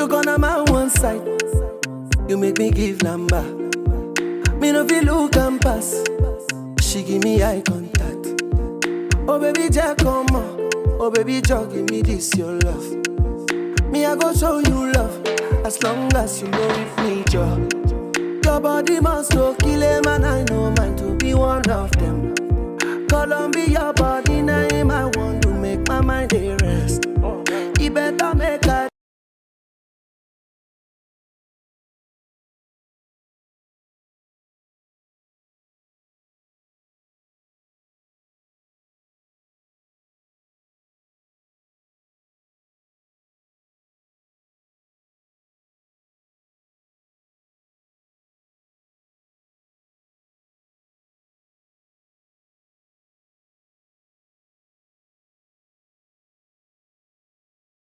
You gonna my one side. You make me give number. Me no feel look and pass. She give me eye contact. Oh baby, Jack, come on. Oh baby, Jack, give me this your love. Me I go show you love. As long as you know with me, Joe. Your body must go kill him, and I know mine to be one of them. Columbia body name, I want to make my mind a rest. He better make a